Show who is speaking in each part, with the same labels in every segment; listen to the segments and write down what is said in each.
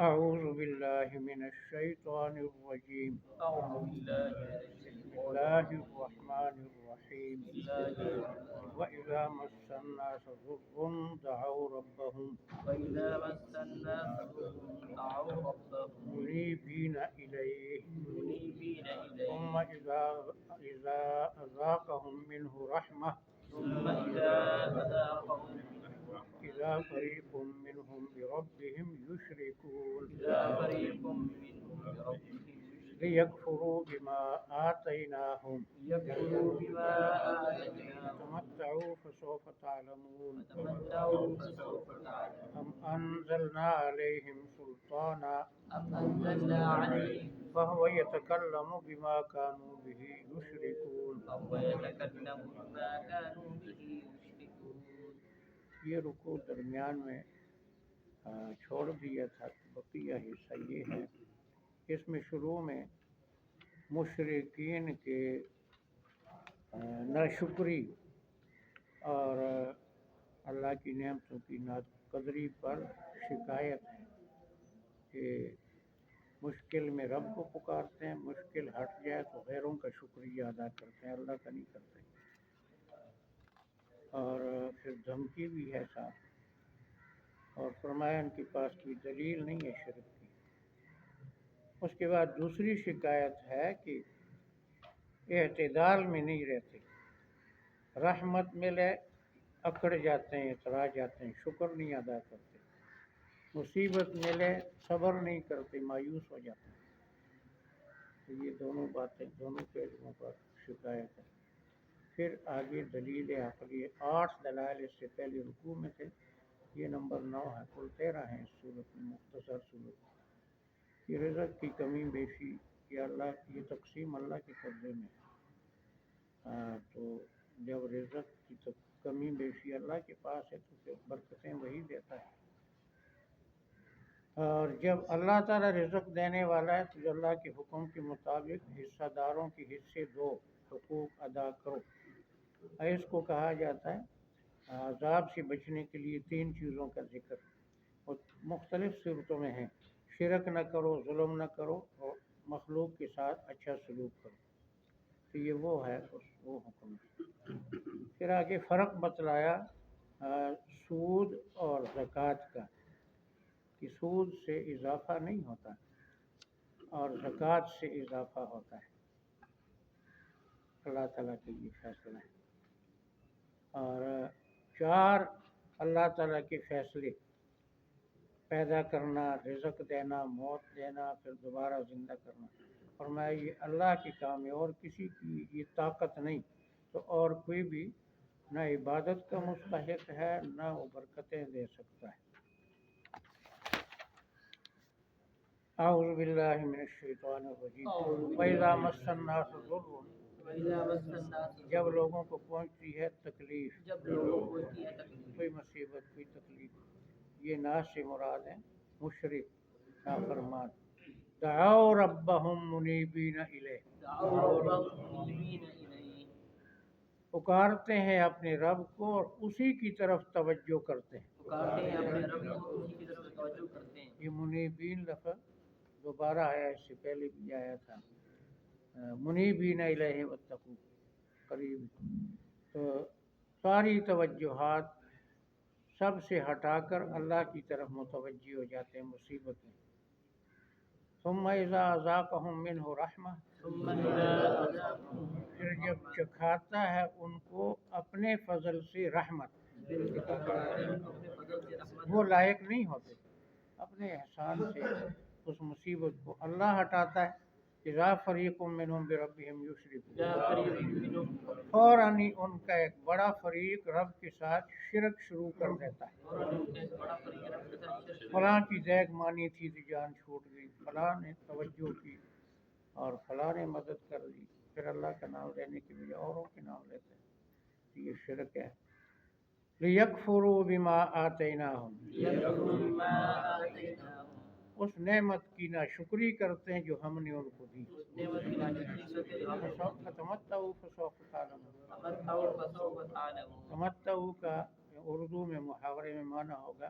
Speaker 1: أعوذ بالله من الشيطان الرجيم.
Speaker 2: أعوذ بالله من
Speaker 1: بسم
Speaker 2: الشيطان
Speaker 1: الله
Speaker 2: الرجيم.
Speaker 1: الرحمن الرحيم.
Speaker 2: بسم الله الرحمن
Speaker 1: وإذا
Speaker 2: الرحيم.
Speaker 1: مس الناس ضر دعوا ربهم
Speaker 2: وإذا مس الناس ضر دعوا ربهم
Speaker 1: منيبين إليه
Speaker 2: منيبين
Speaker 1: ثم
Speaker 2: إليه
Speaker 1: إذا أذاقهم منه رحمة
Speaker 2: ثم إذا أذاقهم منه رحمة
Speaker 1: إذا فريق منهم بربهم يشركون
Speaker 2: إذا فريق منهم بربهم يشركون
Speaker 1: ليكفروا بما آتيناهم
Speaker 2: ليكفروا بما آتيناهم
Speaker 1: تمتعوا فسوف تعلمون
Speaker 2: فتمتعوا فسوف تعلمون
Speaker 1: أم أنزلنا عليهم سلطانا
Speaker 2: أم أنزلنا عليهم
Speaker 1: فهو يتكلم بما كانوا به يشركون.
Speaker 2: فهو يتكلم بما كانوا به يشركون.
Speaker 1: یہ رکوع درمیان میں چھوڑ دیا تھا. بقیہ حصہ یہ ہے، اس میں شروع میں مشرکین کے ناشکری اور اللہ کی نعمتوں کی ناقدری پر شکایت ہے کہ مشکل میں رب کو پکارتے ہیں، مشکل ہٹ جائے تو غیروں کا شکریہ ادا کرتے ہیں، اللہ کا نہیں کرتے. اور پھر دھمکی بھی ہے ساتھ، اور فرمایا ان کے پاس کوئی دلیل نہیں ہے شرک کی. اس کے بعد دوسری شکایت ہے کہ اعتدال میں نہیں رہتے، رحمت ملے اکڑ جاتے ہیں، اترا جاتے ہیں، شکر نہیں ادا کرتے، مصیبت ملے صبر نہیں کرتے، مایوس ہو جاتے ہیں. تو یہ دونوں باتیں دونوں پہلوؤں پر شکایت ہے. پھر آگے دلیل عقلی 8 دلائل اس سے پہلے رکوع میں تھے، یہ نمبر 9 ہے. کل 13 ہیں اس صورت میں، مختصر صورت. یہ رزق کی کمی بیشی، یہ اللہ کی یہ تقسیم اللہ کے قبضے میں ہے. تو جب رزق کی کمی بیشی اللہ کے پاس ہے تو پھر برکتیں وہی دیتا ہے. اور جب اللہ تعالیٰ رزق دینے والا ہے تو اللہ کے حکم کے مطابق حصہ داروں کے حصے دو، حقوق ادا کرو. اس کو کہا جاتا ہے عذاب سے بچنے کے لیے 3 چیزوں کا ذکر، اور مختلف صورتوں میں ہیں. شرک نہ کرو، ظلم نہ کرو، اور مخلوق کے ساتھ اچھا سلوک کرو. تو یہ وہ ہے وہ حکم. پھر آگے فرق بتلایا سود اور زکوٰۃ کا، کہ سود سے اضافہ نہیں ہوتا اور زکوٰۃ سے اضافہ ہوتا ہے. اللہ تعالیٰ کے یہ فیصلہ ہے. اور 4 اللہ تعالیٰ کے فیصلے، پیدا کرنا، رزق دینا، موت دینا، پھر دوبارہ زندہ کرنا. فرمایا یہ اللہ کے کام ہے اور کسی کی یہ طاقت نہیں، تو اور کوئی بھی نہ عبادت کا مستحق ہے نہ وہ برکتیں دے سکتا ہے. اعوذ باللہ من الشیطان الرجیم. وَإِذَا مَسَّ النَّاسَ ضُرٌّ،
Speaker 2: وَإِذَا مَسَّ النَّاسَ
Speaker 1: جب لوگوں کو پہنچتی ہے تکلیف،
Speaker 2: جب لوگوں کو ہوتی ہے تکلیف،
Speaker 1: کوئی مصیبت، کوئی تکلیف. یہ ناس سے مراد ہے مشرک نافرمان. دعوا ربهم منیبین الیہ،
Speaker 2: دعوا ربهم منیبین الیہ،
Speaker 1: پکارتے ہیں اپنے رب کو اور اسی کی طرف توجہ کرتے ہیں.
Speaker 2: پکارتے ہیں اپنے رب کو، اسی کی طرف توجہ کرتے ہیں.
Speaker 1: یہ منیبین لفظ دوبارہ آیا، اس سے پہلے بھی آیا تھا منیبین الیہ واتقوا، قریب. تو ساری توجہات سب سے ہٹا کر اللہ کی طرف متوجہ ہو جاتے ہیں مصیبت میں. ثم اذا اذاقهم منہ رحمہ،
Speaker 2: ثم اذا اذاقهم
Speaker 1: پھر جب چکھاتا ہے ان کو اپنے فضل سے رحمت.
Speaker 2: اپنے فضل سے رحمت،
Speaker 1: وہ لائق نہیں ہوتے، اپنے احسان سے اس مصیبت کو اللہ ہٹاتا ہے. اذا فریق منہم بربہم یشرکون، فوراً ہی ان کا ایک بڑا فریق رب کے ساتھ شرک شروع کر دیتا ہے. فلاں کی دیگ مانی تھی تو جان چھوٹ گئی، فلاں نے توجہ کی اور فلاں نے مدد کر لی، پھر اللہ کا نام لینے کے لیے اوروں کے نام لیتے ہیں. یہ شرک ہے. لیکفروا بما آتیناہم، اس نعمت کی ناشکری کرتے ہیں جو ہم نے ان کو دی. فتمتعوا فسوف تعلمون. تمتعوا کا اردو میں محاورے میں معنی ہوگا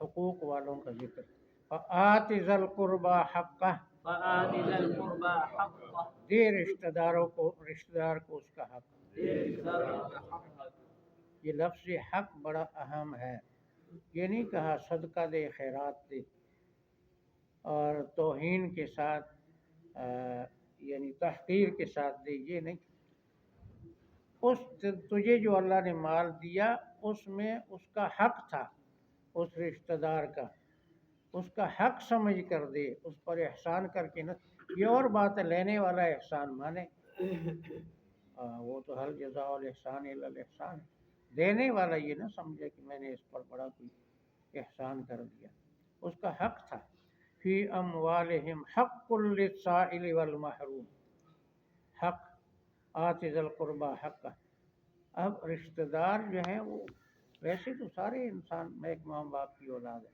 Speaker 1: حقوق والوں کا ذکر. فآت ذی القربى حقہ،
Speaker 2: فآت ذی القربى حقہ،
Speaker 1: دے رشتہ دار کو اس کا حق.
Speaker 2: دے رشتہ داروں کا حق.
Speaker 1: یہ لفظ حق بڑا اہم ہے. یہ نہیں کہا صدقہ دے، خیرات دے اور توہین کے ساتھ یعنی تحقیر کے ساتھ دے، یہ نہیں. تجھے جو اللہ نے مال دیا اس میں اس کا حق تھا، اس رشتہ دار کا، اس کا حق سمجھ کر دے، اس پر احسان کر کے نہ. یہ اور بات ہے لینے والا احسان مانے، وہ تو حل جزاء الاحسان الا الاحسان. دینے والا یہ نہ سمجھے کہ میں نے اس پر بڑا کوئی احسان کر دیا. اس کا حق تھا. فی اموالہم حق للسائل والمحروم، حق. آت ذی القربى حقہ. اب رشتہ دار جو ہیں وہ ویسے تو سارے انسان ایک ماں باپ کی اولاد ہے،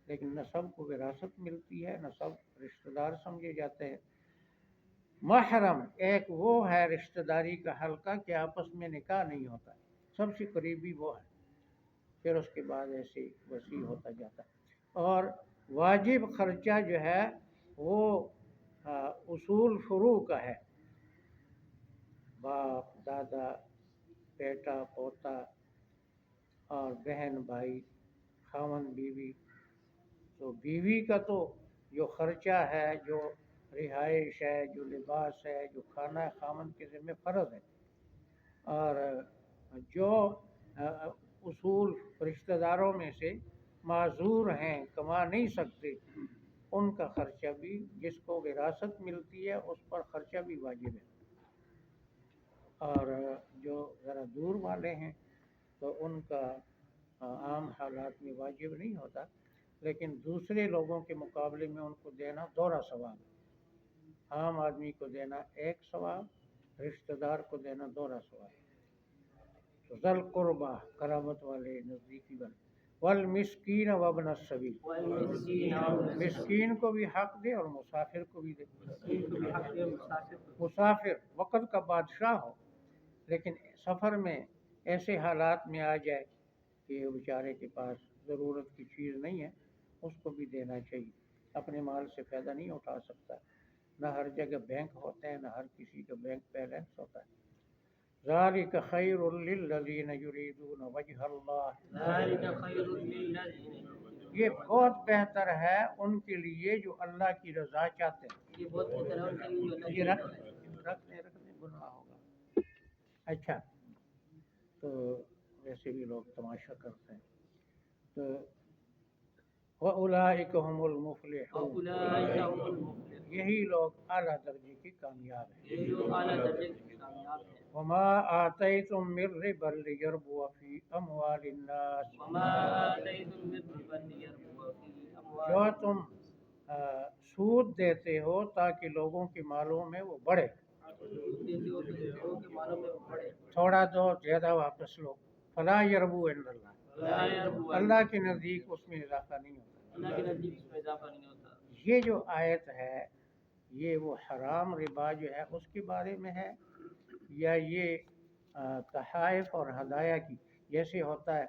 Speaker 1: لیکن نسب کو وراثت ملتی ہے، نسب رشتہ دار سمجھے جاتے ہیں. محرم ایک وہ ہے رشتہ داری کا حلقہ کہ آپس میں نکاح نہیں ہوتا، سب سے قریبی وہ ہے، پھر اس کے بعد ایسے وسیع ہوتا جاتا ہے. اور واجب خرچہ جو ہے وہ اصول فروع کا ہے، باپ دادا بیٹا پوتا اور بہن بھائی خاوند بیوی. تو بیوی کا تو جو خرچہ ہے، جو رہائش ہے، جو لباس ہے، جو کھانا ہے، خاوند کے ذمہ فرض ہے. اور جو اصول رشتہ داروں میں سے معذور ہیں، کما نہیں سکتے، ان کا خرچہ بھی، جس کو وراثت ملتی ہے اس پر خرچہ بھی واجب ہے. اور جو ذرا دور والے ہیں تو ان کا عام حالات میں واجب نہیں ہوتا، لیکن دوسرے لوگوں کے مقابلے میں ان کو دینا دوہرا ثواب ہے. عام آدمی کو دینا ایک ثواب، رشتہ دار کو دینا دوہرا ثواب. ذی القربیٰ قرابت والے، نزدیکی والے. والمسکین وابن السبیل،
Speaker 2: والمسکین
Speaker 1: مسکین کو بھی حق دے اور مسافر کو بھی دے.
Speaker 2: مسافر.
Speaker 1: مسافر وقت کا بادشاہ ہو لیکن سفر میں ایسے حالات میں آ جائے کہ بیچارے کے پاس ضرورت کی چیز نہیں ہے، اس کو بھی دینا چاہیے. اپنے مال سے فائدہ نہیں اٹھا سکتا، نہ ہر جگہ بینک ہوتے ہیں، نہ ہر کسی کا بینک بیلنس ہوتا ہے. ذالک خیر للذین یریدون وجہ اللہ،
Speaker 2: ذالک خیر للذین.
Speaker 1: یہ بہت بہتر ہے ان کے لیے جو اللہ کی رضا چاہتے ہیں.
Speaker 2: یہ بہت بہتر ہے ان کے لیے جو اللہ
Speaker 1: یہ
Speaker 2: کی
Speaker 1: رکھ دیں گناہ ہوگا. اچھا، تو ویسے بھی لوگ تماشا کرتے ہیں. تو وَأُولَٰئِکَ هُمُ الْمُفْلِحُونَ،
Speaker 2: اولئک هم المفلحون.
Speaker 1: یہی لوگ اعلیٰ درجے کے کامیاب ہیں.
Speaker 2: یہ لوگ اعلیٰ درجے کے کامیاب ہیں.
Speaker 1: وَمَا آتَيْتُم مِّن رِّبًا لِّيَرْبُوَ فِي أَمْوَالِ النَّاسِ،
Speaker 2: وما آتیتم من ربا لیربو فی اموال
Speaker 1: جو تم سود دیتے ہو تاکہ لوگوں کے مالوں میں وہ بڑھے.
Speaker 2: دیتے ہو کہ لوگوں کے مالوں میں پڑے.
Speaker 1: تھوڑا دو زیادہ واپس لو. فلا یربو عند اللہ،
Speaker 2: لا یربو
Speaker 1: اللہ کے نزدیک اس میں اضافہ نہیں ہوتا.
Speaker 2: اللہ کے نزدیک اس میں اضافہ نہیں ہوتا.
Speaker 1: یہ جو آیت ہے یہ وہ حرام ربا جو ہے اس کے بارے میں ہے، یا یہ تحائف اور ہدایہ کی، جیسے ہوتا ہے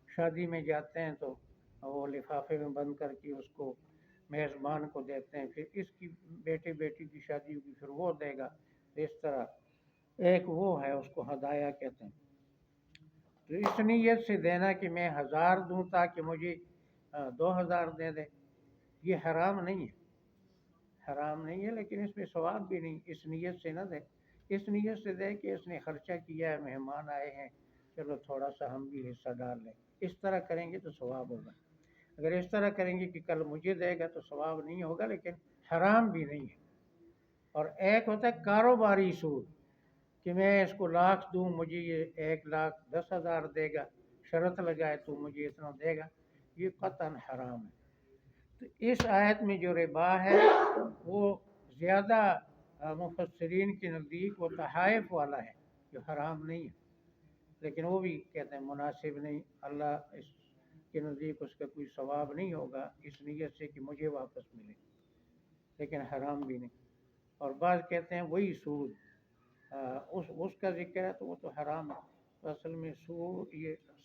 Speaker 1: شادی میں جاتے ہیں تو وہ لفافے میں بند کر کے اس کو میزبان کو دیتے ہیں، پھر اس کی بیٹی کی شادی ہوگی پھر وہ دے گا. اس طرح ایک وہ ہے، اس کو ہدایہ کہتے ہیں. تو اس نیت سے دینا کہ میں 1000 دوں تاکہ مجھے 2000 دے دے، یہ حرام نہیں ہے. حرام نہیں ہے لیکن اس میں ثواب بھی نہیں. اس نیت سے نہ دے، اس نیت سے دے کہ اس نے خرچہ کیا ہے، مہمان آئے ہیں، چلو تھوڑا سا ہم بھی حصہ ڈال لیں. اس طرح کریں گے تو ثواب ہوگا. اگر اس طرح کریں گے کہ کل مجھے دے گا تو ثواب نہیں ہوگا لیکن حرام بھی نہیں ہے. اور ایک ہوتا ہے کاروباری سود کہ میں اس کو 1,00,000 دوں، مجھے یہ 1,10,000 دے گا، شرط لگائے تو مجھے اتنا دے گا، یہ قطعاً حرام ہے. تو اس آیت میں جو ربا ہے وہ زیادہ مفسرین کے نزدیک وہ تحائف والا ہے جو حرام نہیں ہے، لیکن وہ بھی کہتے ہیں مناسب نہیں. اللہ اس کے نزدیک اس کا کوئی ثواب نہیں ہوگا اس نیت سے کہ مجھے واپس ملے، لیکن حرام بھی نہیں. اور بعض کہتے ہیں وہی سود اس کا ذکر ہے تو وہ تو حرام ہے. تو اصل میں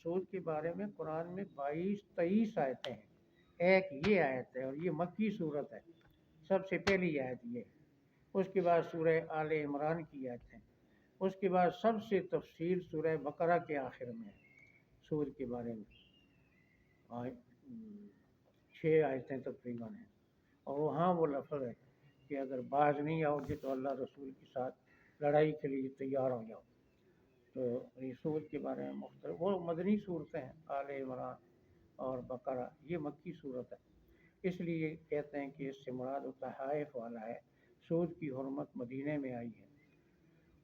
Speaker 1: سود کے بارے میں قرآن میں 22-23 آیتیں ہیں، ایک یہ آیت ہے اور یہ مکی صورت ہے، سب سے پہلی آیت یہ ہے۔ اس کے بعد سورہ آل عمران کی آیت ہے، اس کے بعد سب سے تفصیل سورہ بقرہ کے آخر میں ہے سود کے بارے میں، اور 6 آیتیں تقریباً ہیں، اور وہاں وہ لفظ ہے کہ اگر باز نہیں آؤ گے تو اللہ رسول کے ساتھ لڑائی کے لیے تیار ہو جاؤ۔ تو یہ سود کے بارے میں مختلف وہ مدنی صورتیں ہیں، آل عمران اور بقرہ یہ مکی صورت ہے، اس لیے کہتے ہیں کہ اس سے مراد تحائف والا ہے، سود کی حرمت مدینے میں آئی ہے۔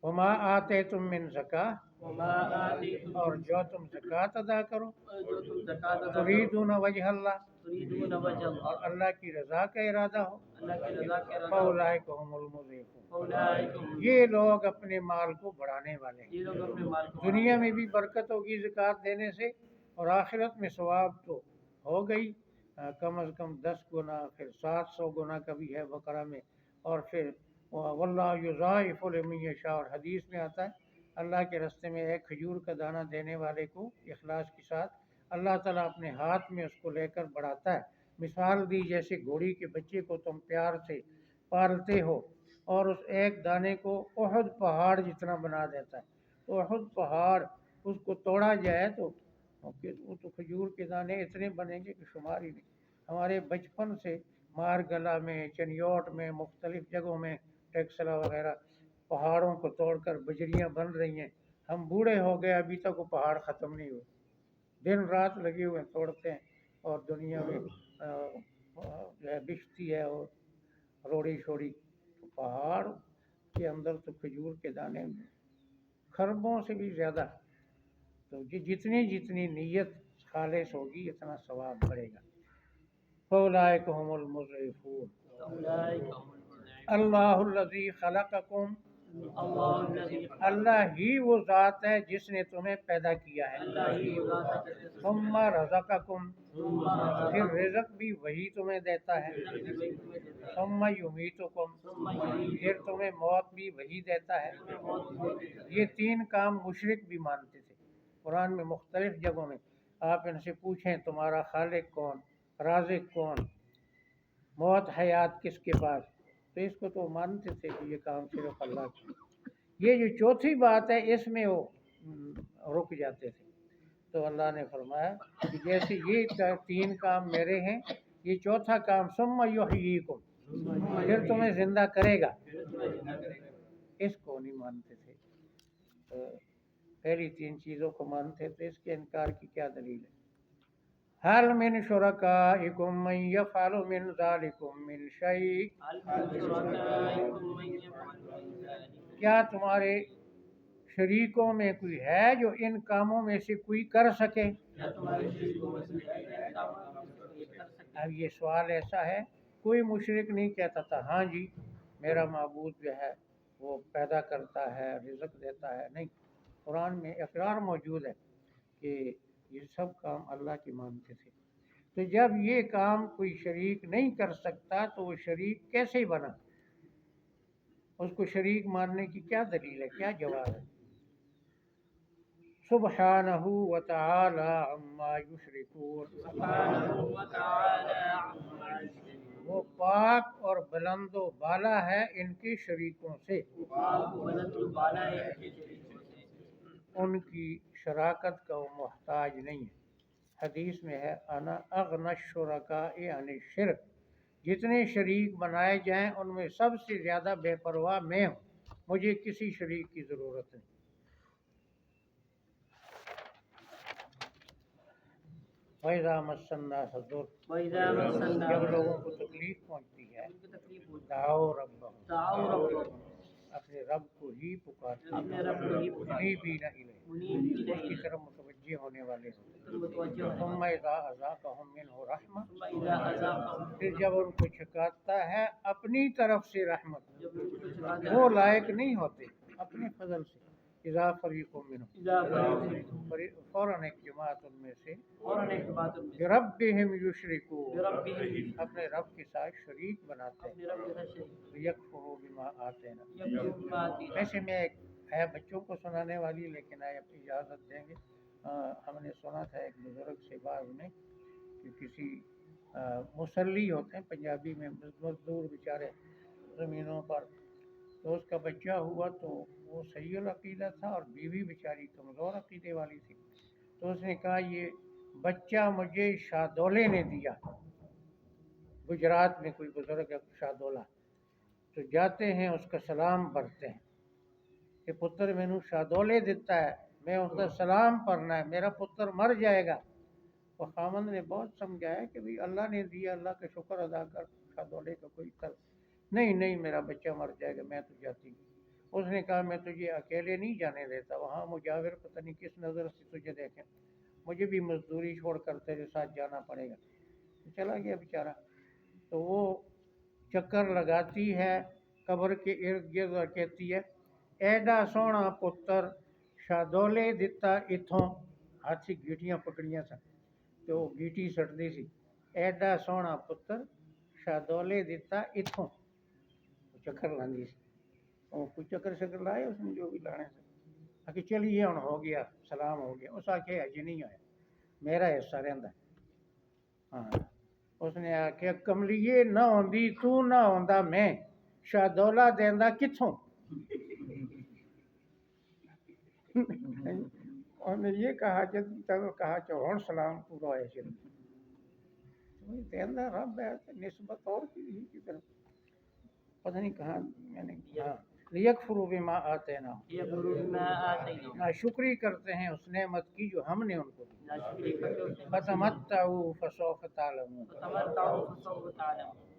Speaker 1: وما آتیتم من زکاۃ،
Speaker 2: وما آتیتم
Speaker 1: اور جو تم زکوٰۃ ادا کرو،
Speaker 2: جو تم زکات ادا کرو
Speaker 1: تریدون وجہ اللہ،
Speaker 2: تريدون وجه
Speaker 1: اور
Speaker 2: الله
Speaker 1: اللہ کی رضا کا ارادہ ہو،
Speaker 2: اللہ کی رضا کے ارادہ
Speaker 1: فاولئک هم المضعفون،
Speaker 2: اولئک هم
Speaker 1: یہ لوگ اپنے مال کو بڑھانے والے ہیں۔
Speaker 2: یہ لوگ اپنے مال کو
Speaker 1: دنیا میں بھی برکت ہوگی زکوٰۃ دینے سے، اور آخرت میں ثواب تو ہو گئی کم از کم 10 گنا، پھر 700 گنا کا بھی ہے بقرہ میں، اور پھر واللہ یضاعف لمن یشاء، اور حدیث میں آتا ہے اللہ کے راستے میں ایک کھجور کا دانہ دینے والے کو اخلاص کے ساتھ اللہ تعالیٰ اپنے ہاتھ میں اس کو لے کر بڑھاتا ہے۔ مثال دی جیسے گھوڑی کے بچے کو تم پیار سے پالتے ہو اور اس ایک دانے کو احد پہاڑ جتنا بنا دیتا ہے، تو احد پہاڑ اس کو توڑا جائے تو وہ تو کھجور کے دانے اتنے بنیں گے کہ شمار ہی نہیں۔ ہمارے بچپن سے مارگلا میں، چنیوٹ میں، مختلف جگہوں میں، ٹیکسلا وغیرہ پہاڑوں کو توڑ کر بجریاں بن رہی ہیں، ہم بوڑھے ہو گئے ابھی تک وہ پہاڑ ختم نہیں ہوئے، دن رات لگے ہوئے ہیں توڑتے ہیں، اور دنیا میں جو ہے بشتی ہے اور روڑی شوڑی، تو پہاڑ کے اندر تو کھجور کے دانے خربوں سے بھی زیادہ، تو جتنی جتنی نیت خالص ہوگی اتنا ثواب بڑھے گا۔ فاولئک هم المضعفون،
Speaker 2: اولئک هم المضعفون
Speaker 1: اللہ الذی خلقکم،
Speaker 2: اللہ الذی
Speaker 1: اللہ ہی وہ ذات ہے جس نے تمہیں پیدا کیا ہے،
Speaker 2: اللہ ہی وہ ذات ہے جس نے
Speaker 1: ثم رزقکم، پھر رزق بھی وہی تمہیں دیتا ہے، ثم یمیتکم، پھر تمہیں موت بھی وہی دیتا ہے۔ یہ 3 کام مشرک بھی مانتے تھے۔ قرآن میں مختلف جگہوں میں آپ ان سے پوچھیں تمہارا خالق کون، رازق کون، موت حیات کس کے پاس، تو اس کو تو مانتے تھے کہ یہ کام صرف اللہ کی۔ یہ جو چوتھی بات ہے اس میں وہ رک جاتے تھے، تو اللہ نے فرمایا کہ جیسے یہ 3 کام میرے ہیں، یہ چوتھا کام ثم یحییکم، پھر تمہیں زندہ کرے گا، اس کو نہیں مانتے تھے۔ تو پہلی 3 چیزوں کو مانتے تھے، اس کے انکار کی کیا دلیل ہے؟ حل من شرکائکم من یفعل من ذالکم من شیء، کیا تمہارے شریکوں میں کوئی ہے جو ان کاموں میں سے کوئی کر سکے؟ اب یہ سوال ایسا ہے، کوئی مشرک نہیں کہتا تھا ہاں جی میرا معبود جو ہے وہ پیدا کرتا ہے، رزق دیتا ہے، نہیں، قرآن میں اقرار موجود ہے کہ یہ سب کام اللہ کے مانتے تھے۔ تو جب یہ کام کوئی شریک نہیں کر سکتا تو وہ شریک کیسے بنا؟ اس کو شریک ماننے کی کیا دلیل ہے، کیا جواب ہے؟ سبحانہ وتعالی عما یشرکون، وہ پاک اور بلند و بالا ہے ان کے شریکوں سے، ان کی شراکت کا وہ محتاج نہیں ہے۔ حدیث میں ہے انا اغنی الشرکاء عن الشرک، جتنے شریک بنائے جائیں ان میں سب سے زیادہ بے پرواہ میں ہوں، مجھے کسی شریک کی ضرورت نہیں۔ وَإِذَا مَسَّ النَّاسَ الضُّرُّ، جب لوگوں کو تکلیف پہنچتی ہے، دعوا ربهم، اپنے رب کو ہی پکارتے ہیں، منیبین الیہ، اس کی طرف متوجہ ہونے والے ہوں، ثم اذا اذاقهم منہ رحمۃ، پھر جب ان کو چھکاتا ہے اپنی طرف سے رحمت، وہ لائق نہیں ہوتے اپنے فضل سے، اذا فریق منہم، فوراً ایک جماعت ان میں سے، بربہم یشرکون، اپنے رب کے ساتھ شریک بناتے ہیں، یکفروا بما آتینا۔ ویسے میں ایک ہے بچوں کو سنانے والی، لیکن آپ اجازت دیں گے ہم نے سنا تھا ایک بزرگ سے بعض میں کہ کسی مسلی ہوتے ہیں پنجابی میں، مزدور بیچارے زمینوں پر، تو اس کا بچہ ہوا تو وہ صحیح العقیدہ تھا اور بیوی بیچاری کمزور عقیدے والی تھی، تو اس نے کہا یہ بچہ مجھے شاہدولے نے دیا، گجرات میں کوئی بزرگ ہے شاہدولہ، تو جاتے ہیں اس کا سلام پڑھتے ہیں کہ پتر مینو شاہدولے دیتا ہے، میں اس کا سلام پڑھنا ہے، میرا پتر مر جائے گا۔ تو خاوند نے بہت سمجھایا کہ بھی اللہ نے دیا، اللہ کا شکر ادا کر، شاہدولے کا کوئی طرف نہیں، نہیں میرا بچہ مر جائے گا، میں تو جاتی ہوں۔ اس نے کہا میں تجھے اکیلے نہیں جانے دیتا، وہاں مجاور پتہ نہیں کس نظر سے تجھے دیکھیں، مجھے بھی مزدوری چھوڑ کر تیرے ساتھ جانا پڑے گا۔ چلا گیا بیچارہ، تو وہ چکر لگاتی ہے قبر کے ارد گرد اور کہتی ہے ایڈا سونا پتر شاہدولے دتا اتھوں، ہاتھ سے گیٹیاں پکڑیاں سن تو وہ گیٹی سٹتی سی، ایڈا سونا پتر شاہدولے دتا اتھوں، چکر لاندی سی، وہ کوئی چکر شکر لائے اس نے جو بھی لانے سے، آکے چلیے ہن ہو گیا سلام ہو گیا، اس آکھے اجے نہیں ہویا، میرا حصہ رہندا ہے۔ ہاں اس نے آکھیا کملیے نہ ہوندی تو نہ ہوندا میں، شاہدولہ دیندا کتھوں؟ انہوں نے یہ کہا جب کہا کہ ہن سلام پورا ہویا چلو دیندا رب ہے، نسبت اور کی طرف پتہ نہیں کہاں میں نے ہاں لیکفروا بما آتیناہم،
Speaker 2: یکفروا بما آتیناہم،
Speaker 1: ناشکری کرتے ہیں اس نعمت کی جو ہم نے ان کو دی،
Speaker 2: ناشکری کرتے ہیں،
Speaker 1: فتمتعوا فسوف تعلمون،
Speaker 2: فتمتعوا فسوف تعلمون،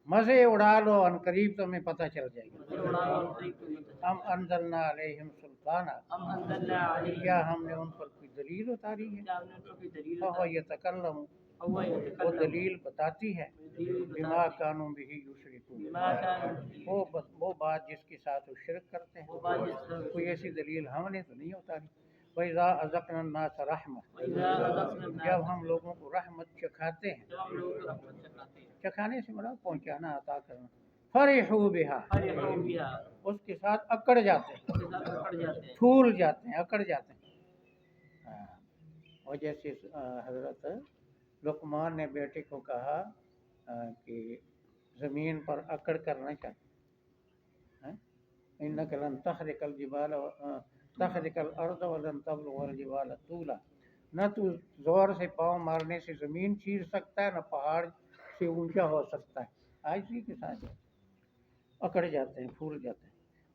Speaker 1: مزے اڑا لو ان قریب تمہیں پتہ چل جائے گا۔
Speaker 2: مزے اڑا لو ان قریب تمہیں پتہ چل جائے گا۔
Speaker 1: ام انزلنا علیہم سلطانا،
Speaker 2: ام انزلنا علیہم،
Speaker 1: کیا ہم نے ان پر کوئی دلیل اتاری ہے؟
Speaker 2: کیا ہم نے ان پر کوئی دلیل
Speaker 1: فہو
Speaker 2: اتاری ہے؟
Speaker 1: یتکلم،
Speaker 2: فہو
Speaker 1: وہ
Speaker 2: یتکلم،
Speaker 1: دلیل بتاتی ہے،
Speaker 2: دلیل
Speaker 1: بما
Speaker 2: بتاتی ہے،
Speaker 1: کانوا بہ یشرکون،
Speaker 2: بما کانوا بہ
Speaker 1: وہ بات جس کے ساتھ وہ شرک کرتے
Speaker 2: وہ بات جس
Speaker 1: ہیں،
Speaker 2: طرح
Speaker 1: کوئی ایسی دلیل ہم نے تو نہیں اتاری۔ وَإِذَا أَذَقْنَا النَّاسَ رَحْمَةً،
Speaker 2: وَإِذَا أَذَقْنَا النَّاسَ،
Speaker 1: جب ہم لوگوں کو رحمت چکھاتے ہیں،
Speaker 2: جب ہم لوگوں کو رحمت چکھاتے ہیں،
Speaker 1: چکھانے سے مراد پہنچانا عطا کرنا، فرحوا بہا،
Speaker 2: فرحوا بہا،
Speaker 1: اس کے ساتھ اکڑ جاتے ہیں،
Speaker 2: اس کے ساتھ اکڑ جاتے ہیں،
Speaker 1: پھول جاتے ہیں، اکڑ جاتے ہیں۔ ہاں، اور جیسے حضرت لقمان نے بیٹے کو کہا کہ زمین پر اکڑ کرنا چاہتے ہیں، انک لن تخرق الجبال تخرق الارض ولن تبلغ الجبال طولا، نہ تو زور سے پاؤں مارنے سے زمین چیر سکتا ہے، نہ پہاڑ سے اونچا ہو سکتا ہے، آجزی کے ساتھ اکڑ جاتے ہیں، پھول جاتے ہیں۔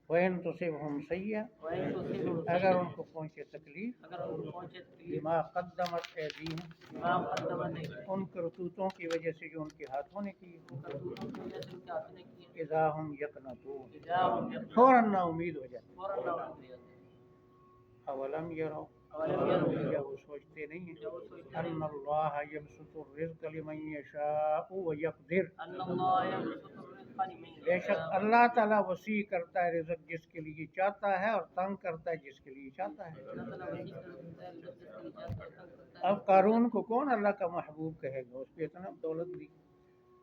Speaker 1: وَإِن تُصِبْهُمْ سَيِّئَةٌ،
Speaker 2: وَإِن تُصِبْهُمْ
Speaker 1: اگر
Speaker 2: سَيِّئَةٌ،
Speaker 1: ان کو پہنچے تکلیف،
Speaker 2: اگر ان کو پہنچے تکلیف،
Speaker 1: بما قدمت ایدیہم،
Speaker 2: بما قدمت ایدیہم،
Speaker 1: ان کرتوتوں کی وجہ سے جو ان کے ہاتھوں نے کی،
Speaker 2: ان کرتوتوں کی وجہ سے ان کے ہاتھوں نے کی،
Speaker 1: اذا ہم یقنطون،
Speaker 2: اذا ہم یقنطون،
Speaker 1: فوراً نا امید ہو جاتے ہیں۔
Speaker 2: فوراً ناامید ہو جاتے ہیں۔
Speaker 1: اولم یروا،
Speaker 2: اولم یروا،
Speaker 1: کیا وہ سوچتے نہیں
Speaker 2: کیا وہ
Speaker 1: ہیں
Speaker 2: سوچتے
Speaker 1: ان
Speaker 2: نہیں
Speaker 1: اللہ یبسط الرزق لمن یشاء ویقدر،
Speaker 2: ان اللہ یبسط الرزق لمن
Speaker 1: بے
Speaker 2: یشاء،
Speaker 1: شک اللہ تعالیٰ وسیع کرتا ہے رزق جس کے لیے چاہتا ہے، اور تنگ کرتا ہے جس کے لیے چاہتا ہے۔
Speaker 2: اللہ تعالیٰ وسیع کرتا ہے رزق جس کے لیے چاہتا ہے، تنگ کرتا ہے
Speaker 1: اب قارون کو کون اللہ کا محبوب کہے گا، اس کو اتنا دولت دی۔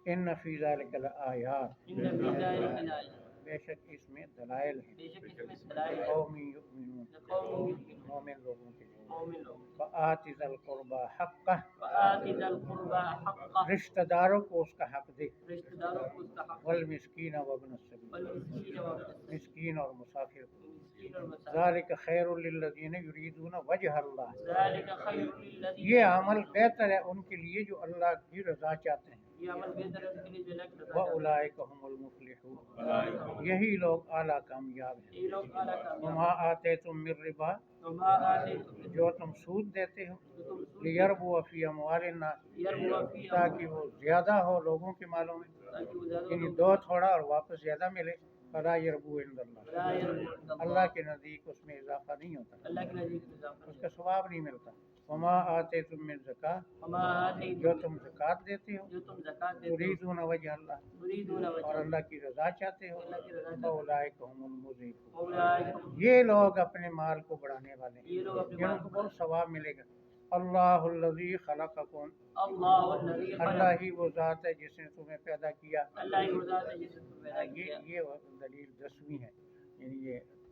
Speaker 1: ان فی ذلک لآیات،
Speaker 2: ان فی ذلک لآیات،
Speaker 1: بے شک اس میں دلائل ہیں،
Speaker 2: بے شک اس میں دلائل ہیں،
Speaker 1: قوم یؤمنون،
Speaker 2: لقوم یؤمنون،
Speaker 1: مومن لوگوں کے لیے۔
Speaker 2: مومن لوگ،
Speaker 1: فآت ذی القربى حقہ،
Speaker 2: وآت ذی القربى حقہ،
Speaker 1: رشتہ داروں کو اس کا حق دے،
Speaker 2: رشتہ داروں کو اس کا حق دے،
Speaker 1: والمسکین وابن السبیل،
Speaker 2: والمسکین وابن السبیل،
Speaker 1: مسکین اور مسافر کو۔
Speaker 2: مسکین اور مسافر،
Speaker 1: ذالک خیر للذین یریدون وجہ اللہ،
Speaker 2: ذالک خیر للذین،
Speaker 1: یہ عمل بہتر ہے ان کے لیے جو اللہ کی رضا چاہتے ہیں۔
Speaker 2: یہ عمل بہتر ہے ان کے لیے جو اللہ کی رضا چاہتے ہیں،
Speaker 1: وَأُولَٰئِکَ هُمُ الْمُفْلِحُونَ، یہی لوگ اعلیٰ کامیاب ہیں۔
Speaker 2: یہ لوگ اعلیٰ کامیاب
Speaker 1: وما آتیتم من ربا،
Speaker 2: ہیں۔ وما آتیتم من
Speaker 1: جو تم سود دیتے ہو،
Speaker 2: جو تم سود
Speaker 1: لیربو فی اموال الناس،
Speaker 2: یربو فی
Speaker 1: تاکہ وہ زیادہ ہو لوگوں کے مالوں میں،
Speaker 2: تاکہ وہ زیادہ
Speaker 1: یعنی
Speaker 2: لوگ
Speaker 1: دو تھوڑا اور واپس زیادہ ملے، فلا یربو عند اللہ،
Speaker 2: لا یربو عند اللہ،
Speaker 1: اللہ کے نزدیک اس میں اضافہ نہیں ہوتا،
Speaker 2: اللہ کے نزدیک اضافہ
Speaker 1: اس
Speaker 2: نہیں
Speaker 1: کا ثواب نہیں ملتا۔ وما آتیتم من زکاۃ،
Speaker 2: وما آتیتم
Speaker 1: جو تم زکوٰۃ دیتے ہو،
Speaker 2: جو تم زکات دیتے ہو،
Speaker 1: تریدون وجہ اللہ،
Speaker 2: تريدون
Speaker 1: اور
Speaker 2: وجه
Speaker 1: اللہ کی رضا چاہتے ہو،
Speaker 2: اللہ کی رضا چاہتے
Speaker 1: فاولئک هم المضعفون،
Speaker 2: ہو، اولئک هم،
Speaker 1: یہ لوگ اپنے مال کو بڑھانے والے ہیں،
Speaker 2: یہ لوگ اپنے
Speaker 1: جن
Speaker 2: مال
Speaker 1: کو
Speaker 2: کو
Speaker 1: بہت ثواب ملے گا۔ اللہ الذی خلقکم،
Speaker 2: اللہ الذی
Speaker 1: اللہ
Speaker 2: خلق،
Speaker 1: ہی وہ ذات ہے جس نے تمہیں پیدا کیا۔
Speaker 2: اللہ ہی وہ ذات ہے جس نے تمہیں پیدا کیا،
Speaker 1: یہ دلیل 10ویں ہے، یعنی یہ